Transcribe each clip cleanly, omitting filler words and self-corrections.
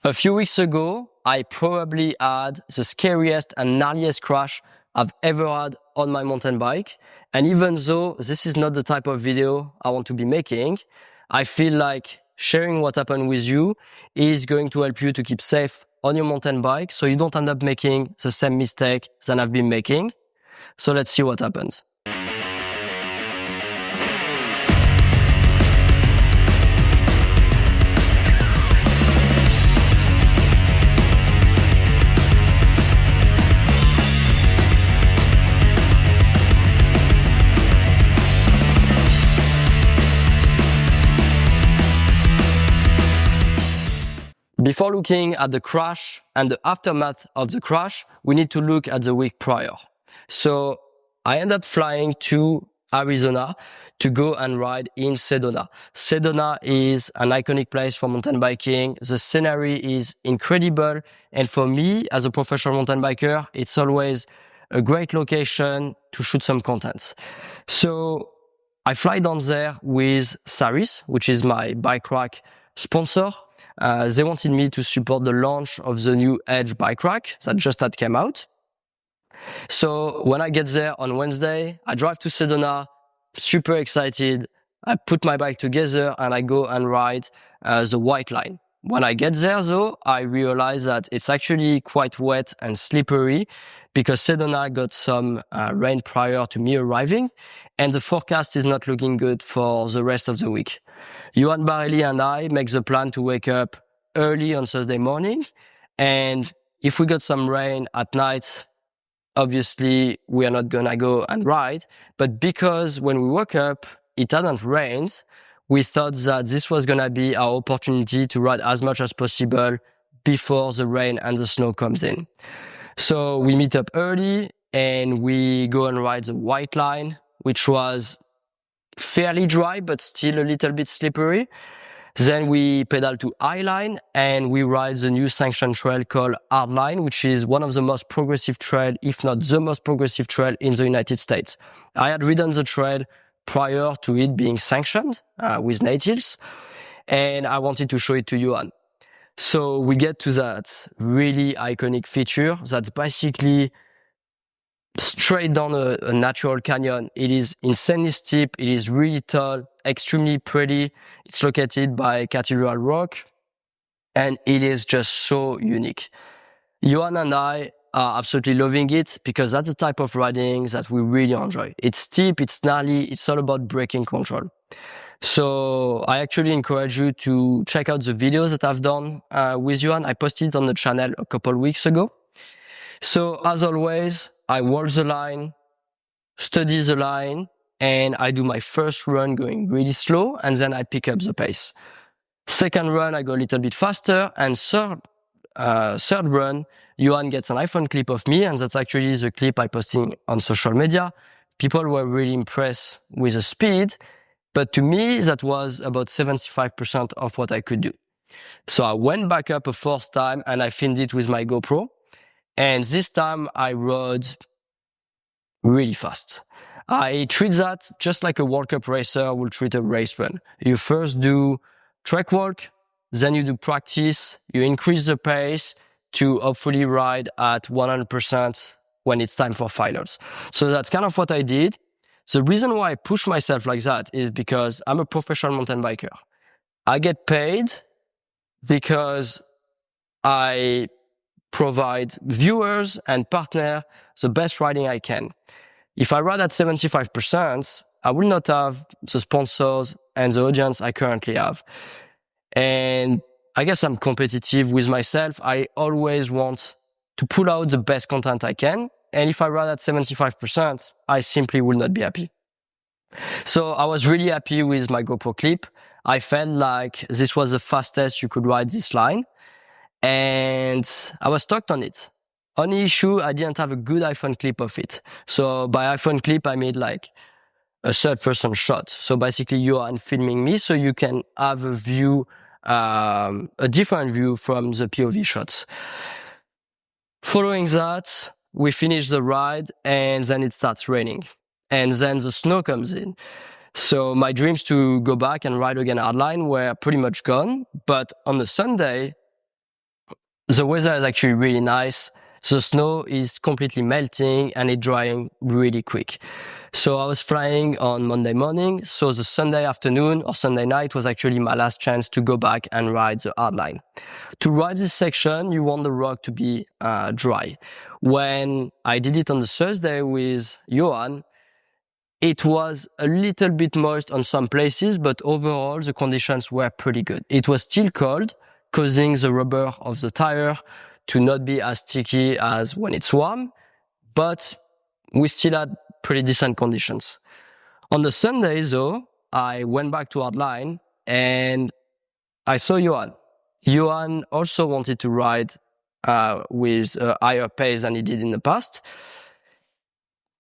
A few weeks ago, I probably had the scariest and gnarliest crash I've ever had on my mountain bike. And even though this is not the type of video I want to be making, I feel like sharing what happened with you is going to help you to keep safe on your mountain bike so you don't end up making the same mistake that I've been making. So let's see what happens. Before looking at the crash and the aftermath of the crash, we need to look at the week prior. So I ended up flying to Arizona to go and ride in Sedona. Sedona is an iconic place for mountain biking. The scenery is incredible. And for me, as a professional mountain biker, it's always a great location to shoot some content. So I fly down there with Saris, which is my bike rack sponsor. They wanted me to support the launch of the new Edge bike rack that just had come out. So when I get there on Wednesday, I drive to Sedona, super excited. I put my bike together and I go and ride the white line. When I get there though, I realize that it's actually quite wet and slippery because Sedona got some rain prior to me arriving and the forecast is not looking good for the rest of the week. Johan Barelli and I make the plan to wake up early on Thursday morning. And if we got some rain at night, obviously we are not gonna go and ride. But because when we woke up, it hadn't rained, we thought that this was gonna be our opportunity to ride as much as possible before the rain and the snow comes in. So we meet up early and we go and ride the white line, which was fairly dry, but still a little bit slippery. Then we pedal to Highline and we ride the new sanctioned trail called Hardline, which is one of the most progressive trail, if not the most progressive trail in the United States. I had ridden the trail prior to it being sanctioned with natives, and I wanted to show it to Johan. So we get to that really iconic feature that's basically straight down a natural canyon. It is insanely steep. It is really tall, extremely pretty. It's located by Cathedral Rock, and it is just so unique. Johan and I are absolutely loving it because that's the type of riding that we really enjoy. It's steep, it's gnarly, it's all about braking control. So I actually encourage you to check out the videos that I've done with Johan. I posted it on the channel a couple weeks ago. So as always, I walk the line, study the line, and I do my first run going really slow, and then I pick up the pace. Second run, I go a little bit faster, and third run, Johan gets an iPhone clip of me, and that's actually the clip I posted on social media. People were really impressed with the speed, but to me, that was about 75% of what I could do. So I went back up a fourth time, and I filmed it with my GoPro. And this time I rode really fast. I treat that just like a World Cup racer will treat a race run. You first do track walk, then you do practice, you increase the pace to hopefully ride at 100% when it's time for finals. So that's kind of what I did. The reason why I push myself like that is because I'm a professional mountain biker. I get paid because I provide viewers and partner the best riding I can. If I ride at 75%, I will not have the sponsors and the audience I currently have. And I guess I'm competitive with myself. I always want to pull out the best content I can. And if I ride at 75%, I simply will not be happy. So I was really happy with my GoPro clip. I felt like this was the fastest you could ride this line. And I was stoked on it. Only issue, I didn't have a good iPhone clip of it. So by iPhone clip, I made like a third-person shot. So basically, you are filming me, so you can have a view, a different view from the POV shots. Following that, we finish the ride, and then it starts raining. And then the snow comes in. So my dreams to go back and ride again hardline were pretty much gone. But on the Sunday, The weather is actually really nice. The snow is completely melting and it's drying really quick. So I was flying on Monday morning. So the Sunday afternoon or Sunday night was actually my last chance to go back and ride the hardline. To ride this section, you want the rock to be dry. When I did it on the Thursday with Johan, it was a little bit moist on some places, but overall the conditions were pretty good. It was still cold, causing the rubber of the tire to not be as sticky as when it's warm, but we still had pretty decent conditions. On the Sunday though, I went back to hardline and I saw Johan. Johan also wanted to ride with a higher pace than he did in the past.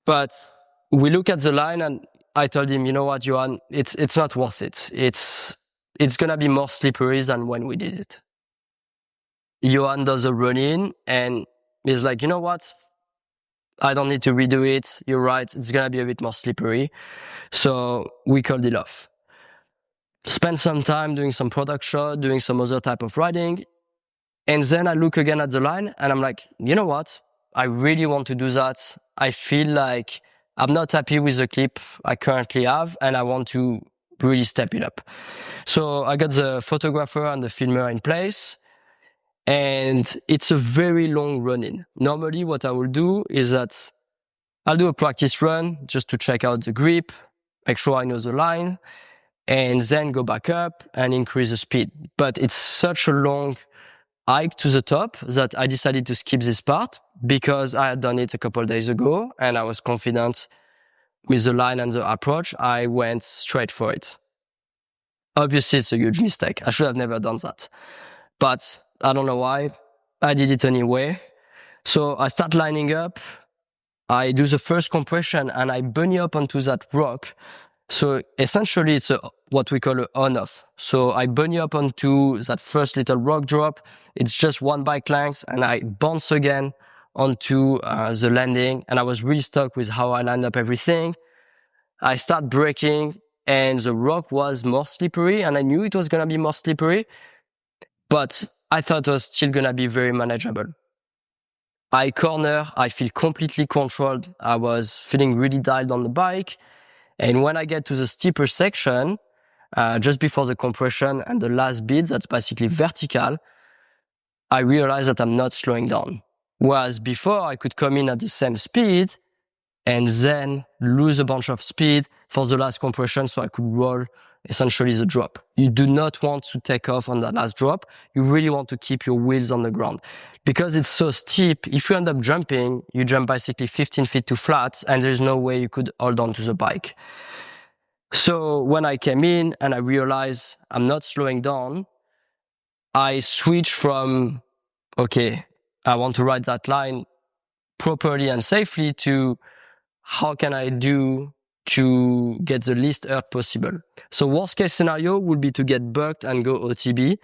But we look at the line and I told him, you know what, Johan, it's not worth it. It's going to be more slippery than when we did it. Johan does a run in and he's like, you know what? I don't need to redo it. You're right. It's going to be a bit more slippery. So we called it off. Spent some time doing some product shot, doing some other type of riding. And then I look again at the line and I'm like, you know what? I really want to do that. I feel like I'm not happy with the clip I currently have and I want to really step it up. So I got the photographer and the filmer in place and it's a very long run-in. Normally what I will do is that I'll do a practice run just to check out the grip, make sure I know the line, and then go back up and increase the speed. But it's such a long hike to the top that I decided to skip this part because I had done it a couple of days ago and I was confident with the line and the approach. I went straight for it. Obviously, it's a huge mistake. I should have never done that. But I don't know why. I did it anyway. So I start lining up. I do the first compression and I bunny up onto that rock. So essentially it's what we call a on-off. So I bunny up onto that first little rock drop. It's just one bike length and I bounce again onto the landing. And I was really stuck with how I lined up everything. I start braking and the rock was more slippery and I knew it was going to be more slippery, but I thought it was still going to be very manageable. I corner, I feel completely controlled. I was feeling really dialed on the bike. And when I get to the steeper section, just before the compression and the last bit, that's basically vertical, I realize that I'm not slowing down. Whereas before I could come in at the same speed and then lose a bunch of speed for the last compression so I could roll essentially the drop. You do not want to take off on that last drop. You really want to keep your wheels on the ground. Because it's so steep, if you end up jumping, you jump basically 15 feet to flat and there's no way you could hold on to the bike. So when I came in and I realized I'm not slowing down, I switched from, okay, I want to ride that line properly and safely to how can I do to get the least hurt possible. So worst case scenario would be to get bucked and go OTB.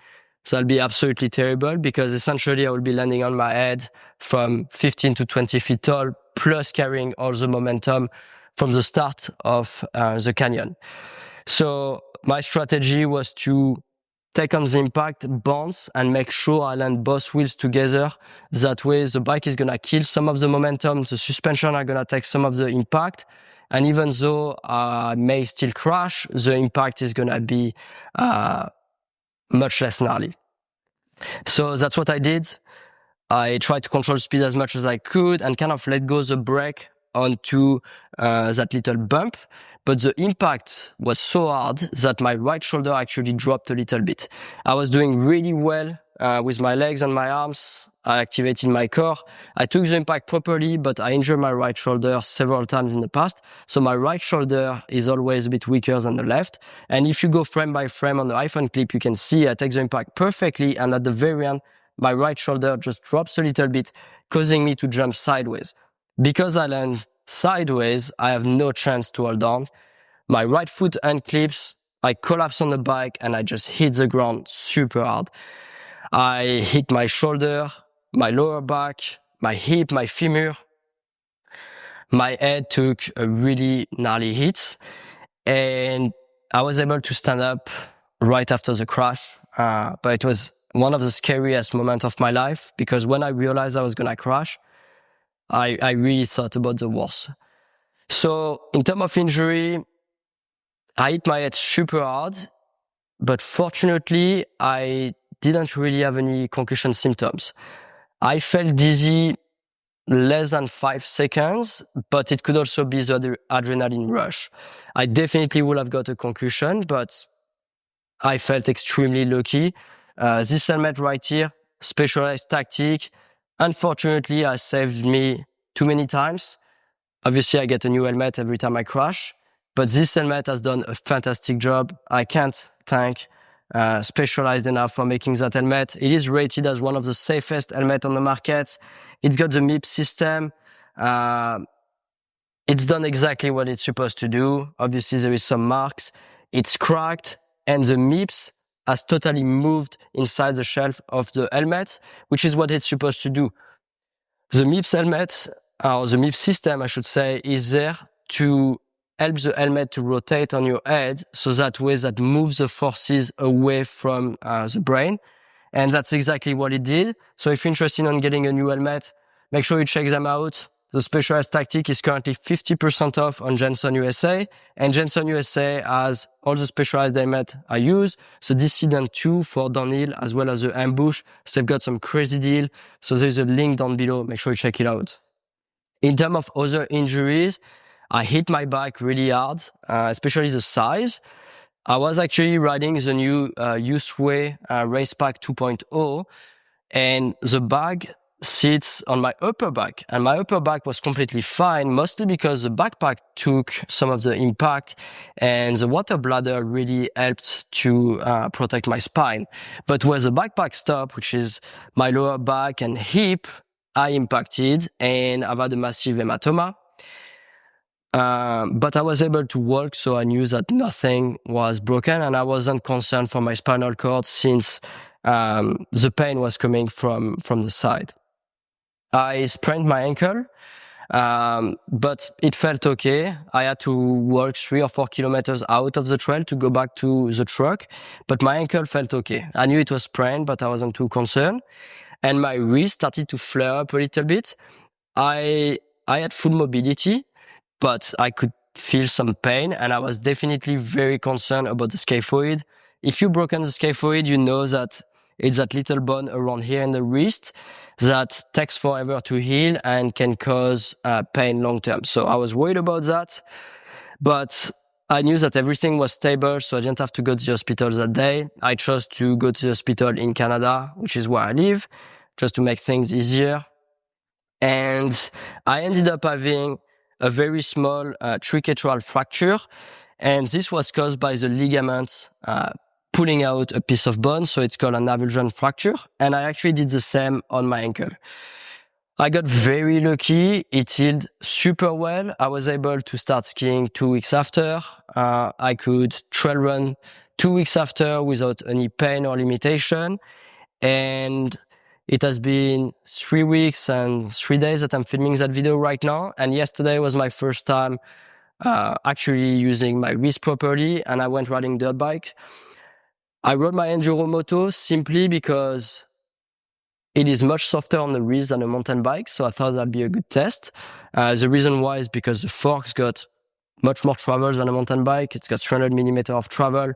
So that'll be absolutely terrible because essentially I will be landing on my head from 15 to 20 feet tall, plus carrying all the momentum from the start of the canyon. So my strategy was to take on the impact, bounce, and make sure I land both wheels together. That way the bike is going to kill some of the momentum, the suspension are going to take some of the impact. And even though I may still crash, the impact is going to be much less gnarly. So that's what I did. I tried to control speed as much as I could and kind of let go the brake onto that little bump. But the impact was so hard that my right shoulder actually dropped a little bit. I was doing really well with my legs and my arms. I activated my core. I took the impact properly, but I injured my right shoulder several times in the past. So my right shoulder is always a bit weaker than the left. And if you go frame by frame on the iPhone clip, you can see I take the impact perfectly. And at the very end, my right shoulder just drops a little bit, causing me to jump sideways. Because I land sideways, I have no chance to hold on. My right foot unclips, I collapse on the bike and I just hit the ground super hard. I hit my shoulder, my lower back, my hip, my femur. My head took a really gnarly hit and I was able to stand up right after the crash. But it was one of the scariest moments of my life, because when I realized I was gonna crash, I really thought about the worst. So in terms of injury, I hit my head super hard, but fortunately, I didn't really have any concussion symptoms. I felt dizzy less than 5 seconds, but it could also be the adrenaline rush. I definitely would have got a concussion, but I felt extremely lucky. This helmet right here, Specialized Tactic, unfortunately has saved me too many times. Obviously, I get a new helmet every time I crash, but this helmet has done a fantastic job. I can't thank Specialized enough for making that helmet. It is rated as one of the safest helmets on the market. It's got the MIP system. It's done exactly what it's supposed to do. Obviously, there is some marks. It's cracked, and the MIPS has totally moved inside the shelf of the helmet, which is what it's supposed to do. The MIPS helmet, or the MIPS system, I should say, is there to help the helmet to rotate on your head, so that way that moves the forces away from the brain. And that's exactly what it did. So if you're interested in getting a new helmet, make sure you check them out. The Specialized Tactic is currently 50% off on Jenson USA, and Jenson USA has all the Specialized helmet I use. So Dissident 2 for downhill, as well as the Ambush. So they've got some crazy deal. So there's a link down below. Make sure you check it out. In terms of other injuries, I hit my bike really hard, especially the size. I was actually riding the new Youthway Race Pack 2.0, and the bag sits on my upper back, and my upper back was completely fine, mostly because the backpack took some of the impact, and the water bladder really helped to protect my spine. But where the backpack stopped, which is my lower back and hip, I impacted, and I've had a massive hematoma. But I was able to walk, so I knew that nothing was broken, and I wasn't concerned for my spinal cord, since the pain was coming from the side. I sprained my ankle, but it felt okay. I had to walk 3 or 4 kilometers out of the trail to go back to the truck, but my ankle felt okay. I knew it was sprained, but I wasn't too concerned. And my wrist started to flare up a little bit. I had full mobility, but I could feel some pain, and I was definitely very concerned about the scaphoid. If you've broken the scaphoid, you know that it's that little bone around here in the wrist that takes forever to heal and can cause pain long term. So I was worried about that, but I knew that everything was stable, so I didn't have to go to the hospital that day. I chose to go to the hospital in Canada, which is where I live, just to make things easier. And I ended up having a very small triquetral fracture, and this was caused by the ligaments pulling out a piece of bone, so it's called an avulsion fracture, and I actually did the same on my ankle. I got very lucky. It healed super well. I was able to start skiing 2 weeks after. I could trail run 2 weeks after without any pain or limitation, and it has been 3 weeks and 3 days that I'm filming that video right now, and yesterday was my first time actually using my wrist properly, and I went riding dirt bike. I rode my enduro moto simply because it is much softer on the wrist than a mountain bike, so I thought that'd be a good test. The reason why is because the fork's got much more travel than a mountain bike. It's got 300 millimeter of travel.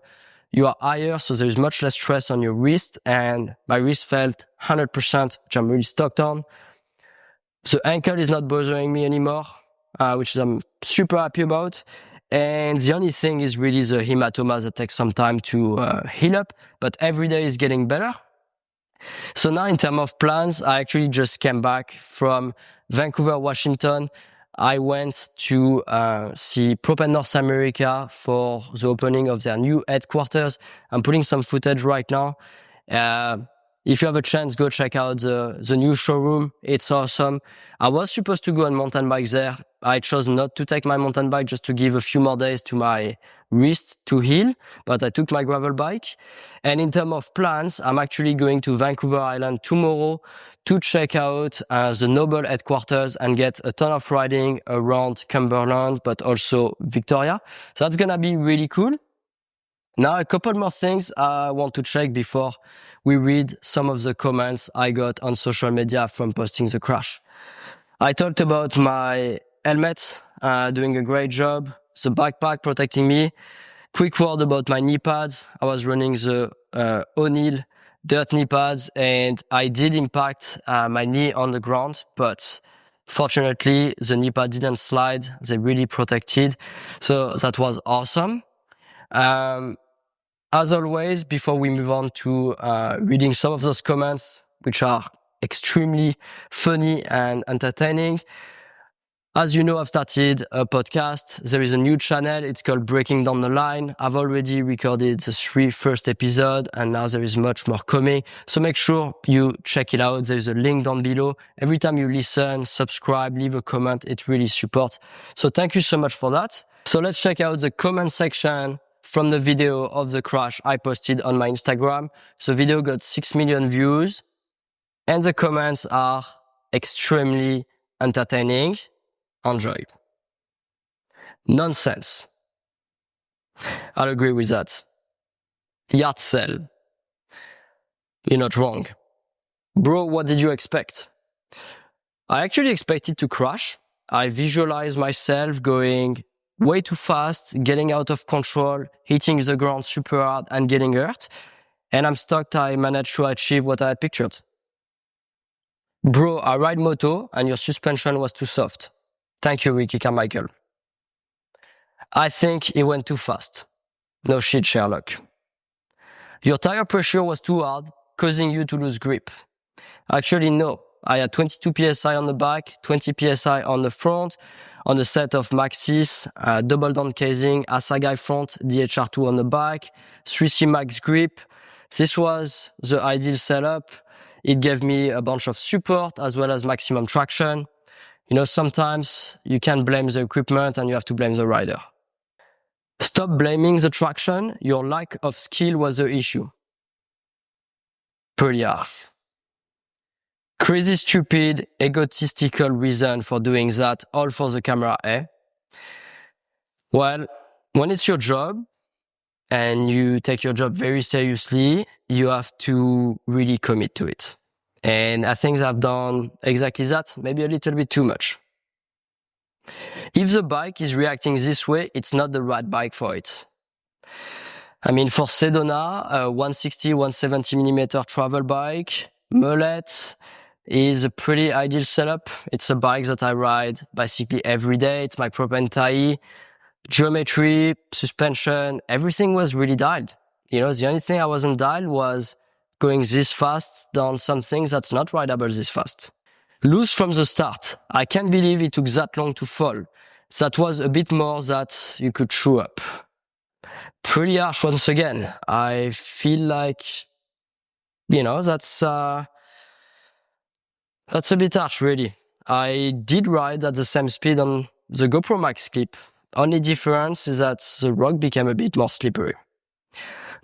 You are higher, so there's much less stress on your wrist, and my wrist felt 100%, which I'm really stoked on. The ankle is not bothering me anymore, which I'm super happy about. And the only thing is really the hematoma that takes some time to heal up, but every day is getting better. So now in terms of plans, I actually just came back from Vancouver, Washington. I went to see Propane North America for the opening of their new headquarters. I'm putting some footage right now. If you have a chance, go check out the new showroom. It's awesome. I was supposed to go on mountain bike there. I chose not to take my mountain bike just to give a few more days to my wrist to heal, but I took my gravel bike. And in terms of plans, I'm actually going to Vancouver Island tomorrow to check out the Noble headquarters and get a ton of riding around Cumberland, but also Victoria. So that's gonna be really cool. Now, a couple more things I want to check before we read some of the comments I got on social media from posting the crash. I talked about my helmet doing a great job, the backpack protecting me. Quick word about my knee pads. I was running the O'Neill dirt knee pads, and I did impact my knee on the ground, but fortunately the knee pad didn't slide. They really protected, so that was awesome. As always, before we move on to reading some of those comments, which are extremely funny and entertaining, as you know, I've started a podcast. There is a new channel. It's called Breaking Down the Line. I've already recorded the 3 first episodes, and now there is much more coming. So make sure you check it out. There's a link down below. Every time you listen, subscribe, leave a comment. It really supports. So thank you so much for that. So let's check out the comment section from the video of the crash I posted on my Instagram. The video got 6 million views, and the comments are extremely entertaining. Enjoy. Nonsense. I'll agree with that. Yard sale. You're not wrong. Bro, what did you expect? I actually expected to crash. I visualized myself going way too fast, getting out of control, hitting the ground super hard and getting hurt. And I'm stoked I managed to achieve what I had pictured. Bro, I ride moto and your suspension was too soft. Thank you, Ricky Carmichael. I think it went too fast. No shit, Sherlock. Your tire pressure was too hard, causing you to lose grip. Actually, no. I had 22 psi on the back, 20 psi on the front, on a set of Maxxis, double down casing, Asagai front, DHR2 on the back, 3C max grip. This was the ideal setup. It gave me a bunch of support as well as maximum traction. You know, sometimes you can't blame the equipment and you have to blame the rider. Stop blaming the traction. Your lack of skill was the issue. Pretty harsh. Crazy, stupid, egotistical reason for doing that, all for the camera, eh? Well, when it's your job and you take your job very seriously, you have to really commit to it. And I think I've done exactly that, maybe a little bit too much. If the bike is reacting this way, it's not the right bike for it. I mean, for Sedona, a 160, 170mm travel bike, mullet is a pretty ideal setup. It's a bike that I ride basically every day. It's my proprietary. Geometry, suspension, everything was really dialed. You know, the only thing I wasn't dialed was going this fast down something that's not rideable this fast. Loose from the start. I can't believe it took that long to fall. That was a bit more that you could chew up. Pretty harsh once again. I feel like, you know, that's a bit harsh really. I did ride at the same speed on the GoPro Max clip. Only difference is that the rock became a bit more slippery.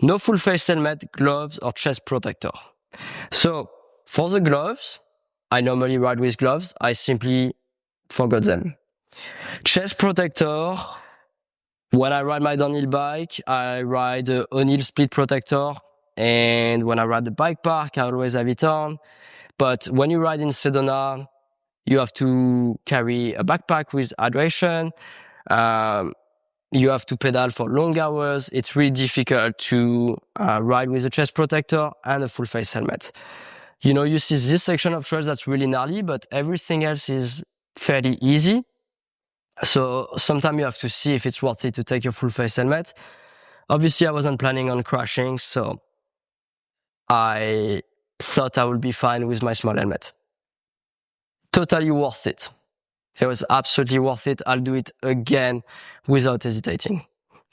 No full face helmet, gloves or chest protector. So for the gloves, I normally ride with gloves. I simply forgot them. Chest protector, when I ride my downhill bike, I ride the O'Neill split protector. And when I ride the bike park, I always have it on. But when you ride in Sedona, you have to carry a backpack with hydration. You have to pedal for long hours. It's really difficult to ride with a chest protector and a full face helmet. You know, you see this section of trails that's really gnarly, but everything else is fairly easy. So sometimes you have to see if it's worth it to take your full face helmet. Obviously, I wasn't planning on crashing, so I thought I would be fine with my small helmet. Totally worth it. It was absolutely worth it. I'll do it again without hesitating.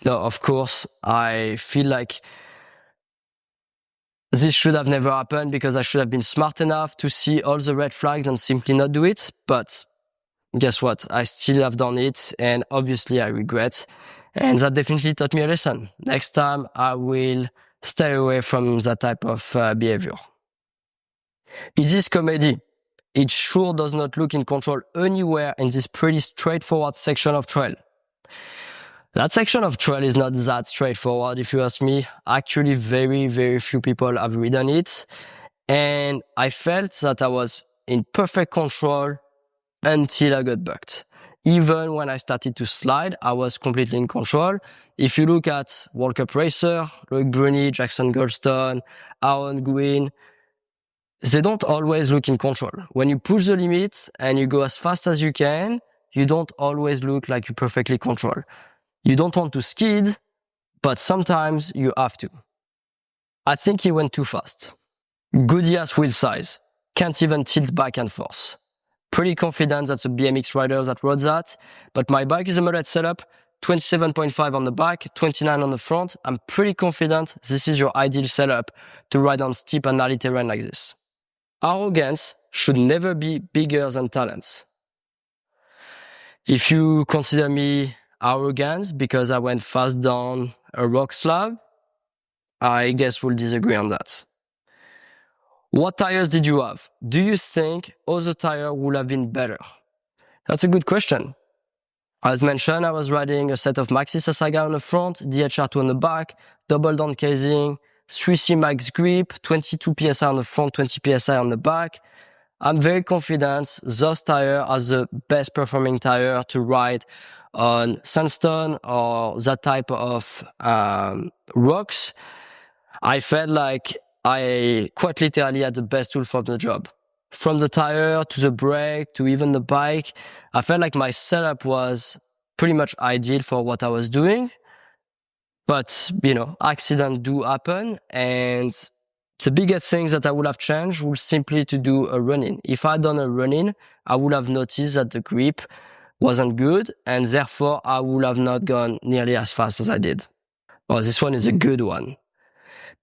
No, of course, I feel like this should have never happened because I should have been smart enough to see all the red flags and simply not do it. But guess what? I still have done it, and obviously I regret. And that definitely taught me a lesson. Next time, I will stay away from that type of behavior. Is this comedy? It sure does not look in control anywhere in this pretty straightforward section of trail. That section of trail is not that straightforward, if you ask me. Actually, very, very few people have ridden it. And I felt that I was in perfect control until I got bucked. Even when I started to slide, I was completely in control. If you look at World Cup racer, Loic Bruni, Jackson Goldstone, Aaron Gwyn, they don't always look in control. When you push the limit and you go as fast as you can, you don't always look like you perfectly control. You don't want to skid, but sometimes you have to. I think he went too fast. Goody ass wheel size. Can't even tilt back and forth. Pretty confident that's a BMX rider that rode that, but my bike is a moderate setup, 27.5 on the back, 29 on the front. I'm pretty confident this is your ideal setup to ride on steep and gnarly terrain like this. Arrogance should never be bigger than talents. If you consider me arrogant because I went fast down a rock slab, I guess we'll disagree on that. What tires did you have? Do you think other tires would have been better? That's a good question. As mentioned, I was riding a set of Maxxis Sasaga on the front, DHR2 on the back, double down casing, 3C max grip, 22 PSI on the front, 20 PSI on the back. I'm very confident those tires are the best performing tire to ride on sandstone or that type of rocks. I felt like I quite literally had the best tool for the job. From the tire to the brake to even the bike, I felt like my setup was pretty much ideal for what I was doing. But, accidents do happen, and the biggest thing that I would have changed was simply to do a run-in. If I had done a run-in, I would have noticed that the grip wasn't good, and therefore I would have not gone nearly as fast as I did. Oh, this one is a good one.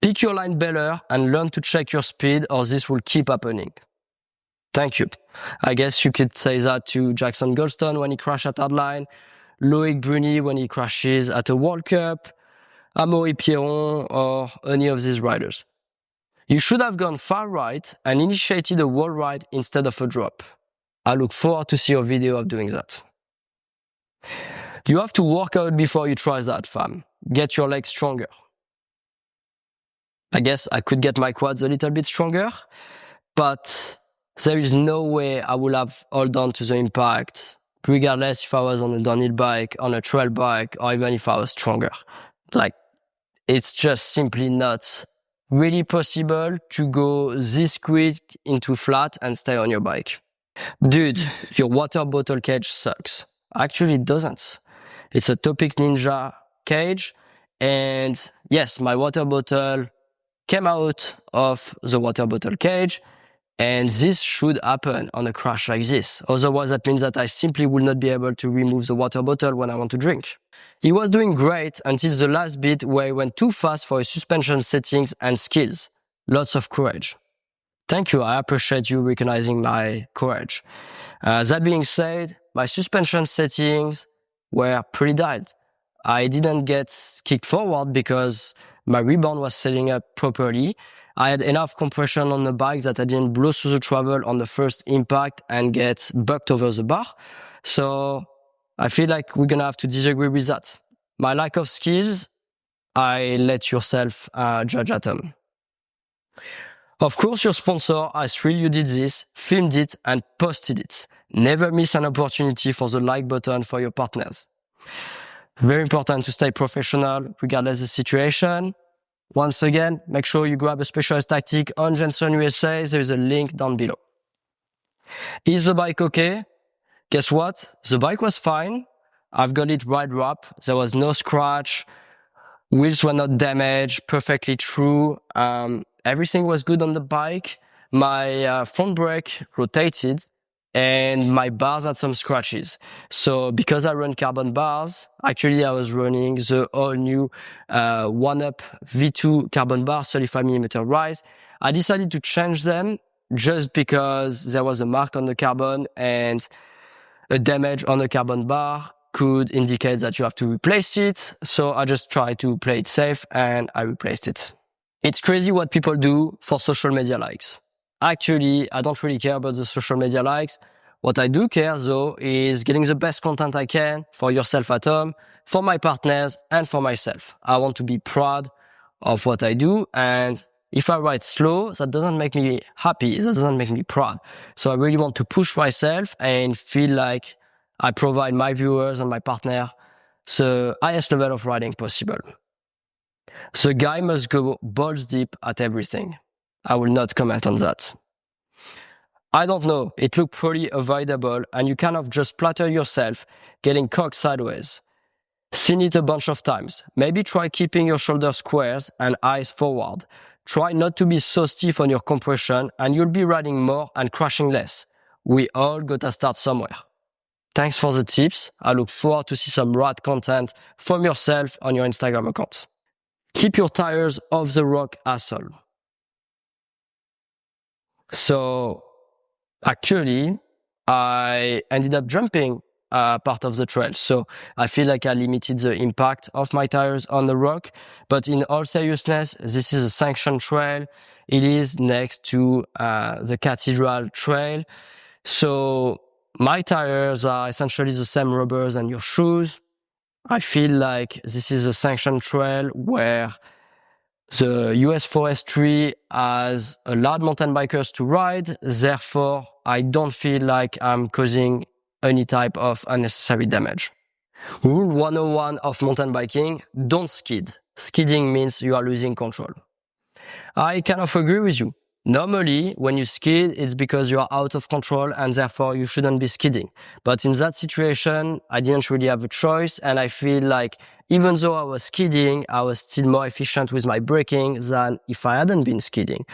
Pick your line better and learn to check your speed, or this will keep happening. Thank you. I guess you could say that to Jackson Goldstone when he crashed at hardline, Loic Bruni when he crashes at a World Cup, Amaury Pierron, or any of these riders. You should have gone far right and initiated a wall ride instead of a drop. I look forward to see your video of doing that. You have to work out before you try that, fam. Get your legs stronger. I guess I could get my quads a little bit stronger, but there is no way I would have held on to the impact, regardless if I was on a downhill bike, on a trail bike, or even if I was stronger. It's just simply not really possible to go this quick into flat and stay on your bike. Dude, your water bottle cage sucks. Actually, it doesn't. It's a Topic Ninja cage, and yes, my water bottle came out of the water bottle cage, and this should happen on a crash like this. Otherwise, that means that I simply will not be able to remove the water bottle when I want to drink. He was doing great until the last bit where he went too fast for his suspension settings and skills. Lots of courage. Thank you, I appreciate you recognizing my courage. That being said, my suspension settings were pretty dialed. I didn't get kicked forward because my rebound was setting up properly. I had enough compression on the bike that I didn't blow through the travel on the first impact and get bucked over the bar. So I feel like we're gonna have to disagree with that. My lack of skills, I let yourself judge at them. Of course, your sponsor has thrilled you did this, filmed it, and posted it. Never miss an opportunity for the like button for your partners. Very important to stay professional regardless of the situation. Once again, make sure you grab a Specialized Tactic on Jensen USA. There is a link down below. Is the bike okay? Guess what? The bike was fine. I've got it ride wrap. There was no scratch. Wheels were not damaged. Perfectly true. Everything was good on the bike. My front brake rotated and my bars had some scratches. So because I run carbon bars, actually I was running the all new 1UP V2 carbon bar, 35mm rise. I decided to change them just because there was a mark on the carbon and a damage on the carbon bar could indicate that you have to replace it. So I just tried to play it safe and I replaced it. It's crazy what people do for social media likes. Actually, I don't really care about the social media likes. What I do care though is getting the best content I can for yourself at home, for my partners, and for myself. I want to be proud of what I do, and if I ride slow, that doesn't make me happy, that doesn't make me proud. So I really want to push myself and feel like I provide my viewers and my partner the highest level of riding possible. The guy must go balls deep at everything. I will not comment on that. I don't know, it looked pretty avoidable and you kind of just platter yourself, getting cocked sideways. Seen it a bunch of times. Maybe try keeping your shoulders squares and eyes forward. Try not to be so stiff on your compression and you'll be riding more and crashing less. We all gotta start somewhere. Thanks for the tips. I look forward to see some rad content from yourself on your Instagram account. Keep your tires off the rock, asshole. So actually, I ended up jumping part of the trail. So I feel like I limited the impact of my tires on the rock. But in all seriousness, this is a sanctioned trail. It is next to the Cathedral Trail. So my tires are essentially the same rubbers as your shoes. I feel like this is a sanctioned trail where the US forestry has allowed mountain bikers to ride. Therefore, I don't feel like I'm causing any type of unnecessary damage. Rule 101 of mountain biking, don't skid. Skidding means you are losing control. I kind of agree with you. Normally, when you skid, it's because you are out of control and therefore you shouldn't be skidding. But in that situation, I didn't really have a choice, and I feel like even though I was skidding, I was still more efficient with my braking than if I hadn't been skidding.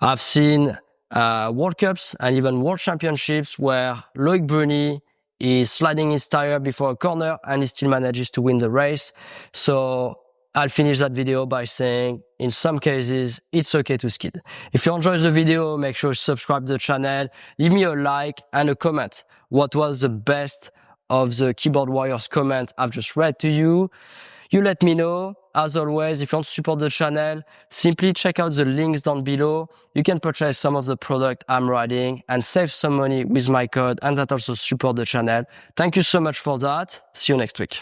I've seen World Cups and even World Championships where Loic Bruni is sliding his tire before a corner and he still manages to win the race. So I'll finish that video by saying, in some cases, it's okay to skid. If you enjoyed the video, make sure to subscribe to the channel, leave me a like and a comment. What was the best of the Keyboard Warriors comment I've just read to you? You let me know. As always, if you want to support the channel, simply check out the links down below. You can purchase some of the product I'm riding and save some money with my code, and that also support the channel. Thank you so much for that. See you next week.